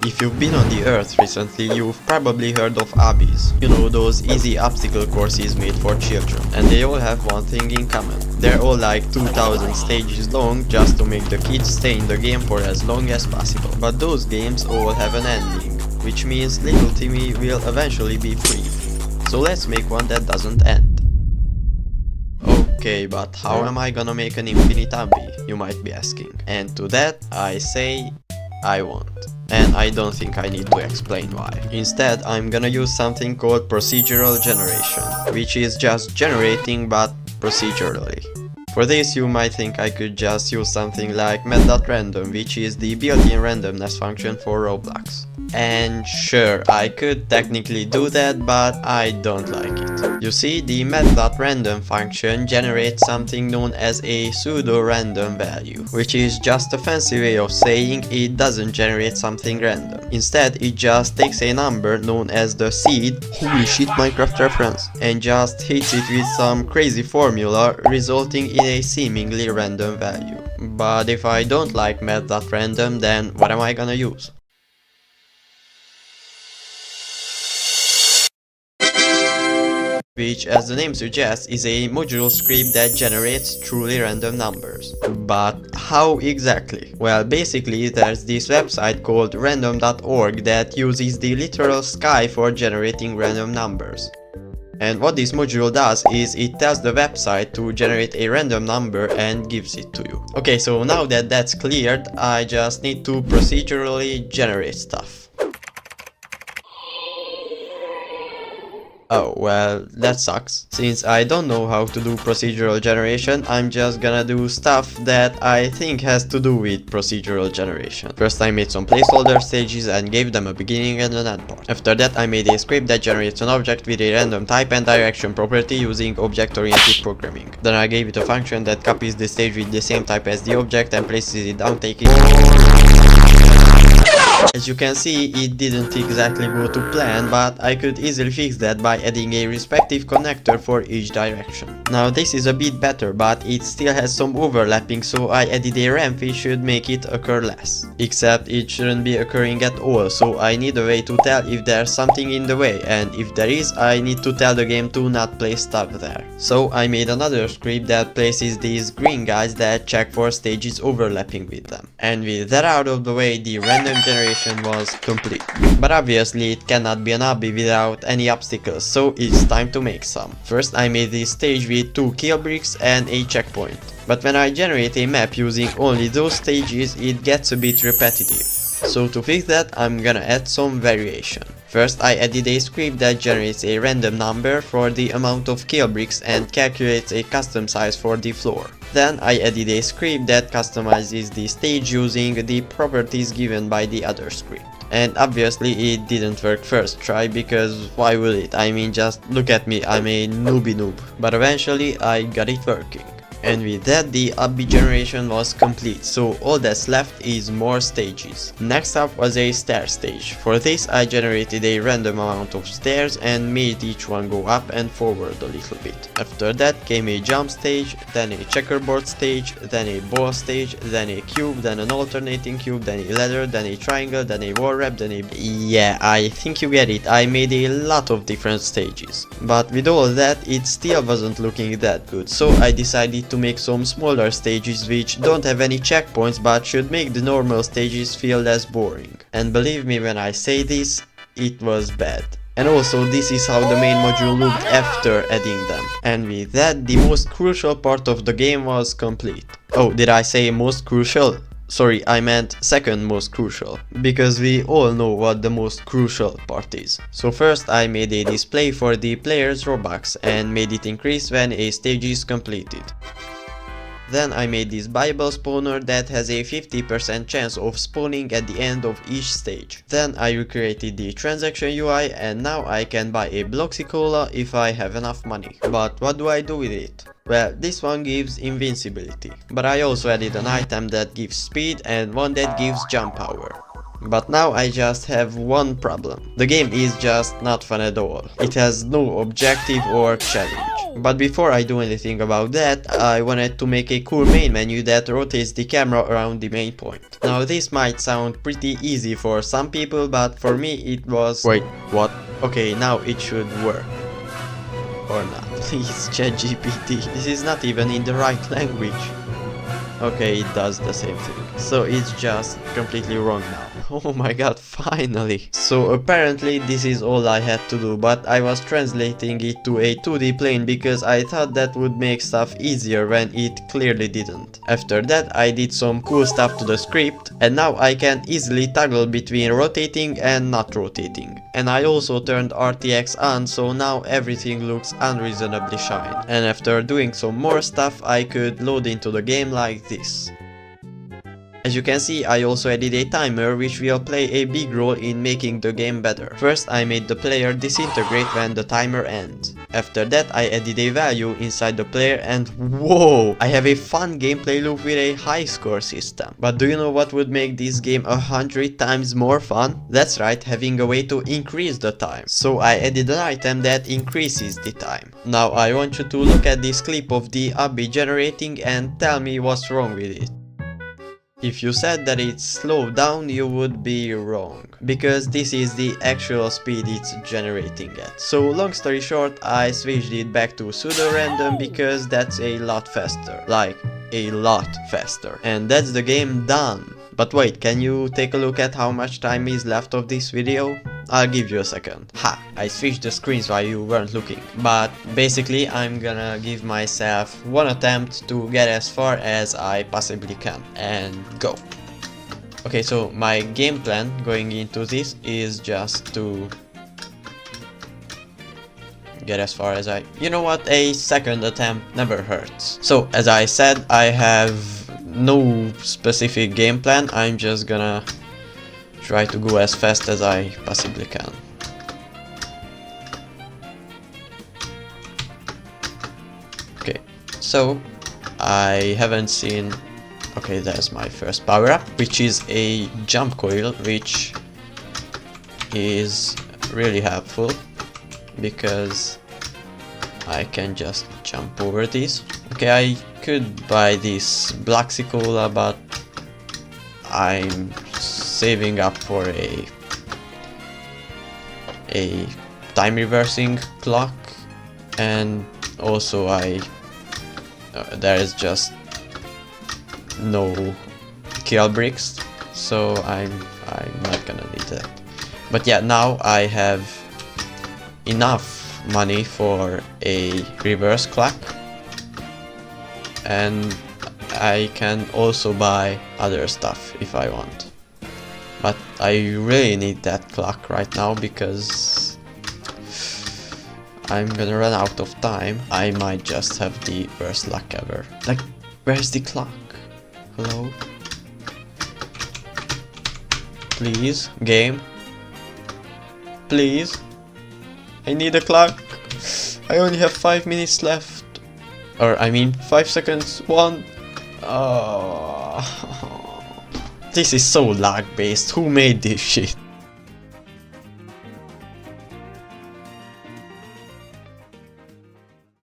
If you've been on the Earth recently, you've probably heard of Obbies. You know, those easy obstacle courses made for children. And they all have one thing in common. They're all like 2000 stages long just to make the kids stay in the game for as long as possible. But those games all have an ending, which means little Timmy will eventually be free. So let's make one that doesn't end. Okay, but how am I gonna make an infinite Obby, you might be asking. And to that I say, I won't. And I don't think I need to explain why. Instead, I'm gonna use something called procedural generation, which is just generating but procedurally. For this, you might think I could just use something like met.random, which is the built-in randomness function for Roblox. And sure, I could technically do that, but I don't like it. You see, the met.random function generates something known as a pseudo-random value, which is just a fancy way of saying it doesn't generate something random. Instead, it just takes a number known as the seed, holy shit Minecraft reference, and just hits it with some crazy formula, resulting in a seemingly random value. But if I don't like met.random, then what am I gonna use? Which, as the name suggests, is a modular script that generates truly random numbers. But how exactly? Well, basically there's this website called random.org that uses the literal sky for generating random numbers. And what this module does is it tells the website to generate a random number and gives it to you. Okay, so now that that's cleared, I just need to procedurally generate stuff. Oh, well, that sucks. Since I don't know how to do procedural generation, I'm just gonna do stuff that I think has to do with procedural generation. First, I made some placeholder stages and gave them a beginning and an end part. After that, I made a script that generates an object with a random type and direction property using object-oriented programming. Then I gave it a function that copies the stage with the same type as the object and places it down, taking... As you can see, it didn't exactly go to plan, but I could easily fix that by adding a respective connector for each direction. Now this is a bit better, but it still has some overlapping, so I added a ramp which should make it occur less. Except it shouldn't be occurring at all, so I need a way to tell if there's something in the way, and if there is, I need to tell the game to not place stuff there. So I made another script that places these green guys that check for stages overlapping with them. And with that out of the way, the random generation was complete. But obviously it cannot be an obby without any obstacles, so it's time to make some. First, I made this stage with 2 kill bricks and a checkpoint. But when I generate a map using only those stages, it gets a bit repetitive. So to fix that, I'm gonna add some variation. First, I added a script that generates a random number for the amount of kill bricks and calculates a custom size for the floor. Then I added a script that customizes the stage using the properties given by the other script. And obviously it didn't work first try, because why would it? I mean, just look at me, I'm a noobie noob. But eventually I got it working. And with that, the Obby generation was complete, so all that's left is more stages. Next up was a stair stage. For this, I generated a random amount of stairs and made each one go up and forward a little bit. After that came a jump stage, then a checkerboard stage, then a ball stage, then a cube, then an alternating cube, then a ladder, then a triangle, then a wall wrap, then a... Yeah, I think you get it, I made a lot of different stages. But with all that, it still wasn't looking that good, so I decided to make some smaller stages which don't have any checkpoints but should make the normal stages feel less boring. And believe me when I say this, it was bad. And also this is how the main module looked after adding them. And with that, the most crucial part of the game was complete. Oh, did I say most crucial? Sorry, I meant second most crucial, because we all know what the most crucial part is. So first I made a display for the player's Robux and made it increase when a stage is completed. Then I made this Bible spawner that has a 50% chance of spawning at the end of each stage. Then I recreated the transaction UI and now I can buy a Bloxy Cola if I have enough money. But what do I do with it? Well, this one gives invincibility, but I also added an item that gives speed and one that gives jump power. But now I just have one problem. The game is just not fun at all. It has no objective or challenge. But before I do anything about that, I wanted to make a cool main menu that rotates the camera around the main point. Now this might sound pretty easy for some people, but for me it was... Wait, what? Okay, now it should work. Or not. Please, ChatGPT. This is not even in the right language. Okay, it does the same thing. So it's just completely wrong now. Oh my god, finally! So apparently this is all I had to do, but I was translating it to a 2D plane because I thought that would make stuff easier when it clearly didn't. After that I did some cool stuff to the script, and now I can easily toggle between rotating and not rotating. And I also turned RTX on, so now everything looks unreasonably shiny. And after doing some more stuff, I could load into the game like this. As you can see, I also added a timer which will play a big role in making the game better. First, I made the player disintegrate when the timer ends. After that, I added a value inside the player and whoa! I have a fun gameplay loop with a high score system. But do you know what would make this game 100 times more fun? That's right, having a way to increase the time. So I added an item that increases the time. Now I want you to look at this clip of the Obby generating and tell me what's wrong with it. If you said that it's slowed down, you would be wrong, because this is the actual speed it's generating at. So long story short, I switched it back to pseudo-random because that's a lot faster. Like, a lot faster. And that's the game done. But wait, can you take a look at how much time is left of this video? I'll give you a second. Ha! I switched the screens while you weren't looking. But basically I'm gonna give myself one attempt to get as far as I possibly can. And go! Okay, so my game plan going into this is just to get as far as I... You know what? A second attempt never hurts. So as I said, I have no specific game plan. I'm just gonna try to go as fast as I possibly can. Okay, so I haven't seen... Okay, there's my first power up, which is a jump coil, which is really helpful because I can just jump over these. Okay, I could buy this Blaxicola, but I'm saving up for a time reversing clock, and also there is just no kill bricks, so I'm not gonna need that. But yeah, now I have enough money for a reverse clock, and I can also buy other stuff if I want. But I really need that clock right now because I'm gonna run out of time. I might just have the worst luck ever. Like, where's the clock? Hello? Please, game? Please? I need a clock. I only have 5 minutes left. Or, I mean, 5 seconds. 1. Oh. This is so lag based. Who made this shit?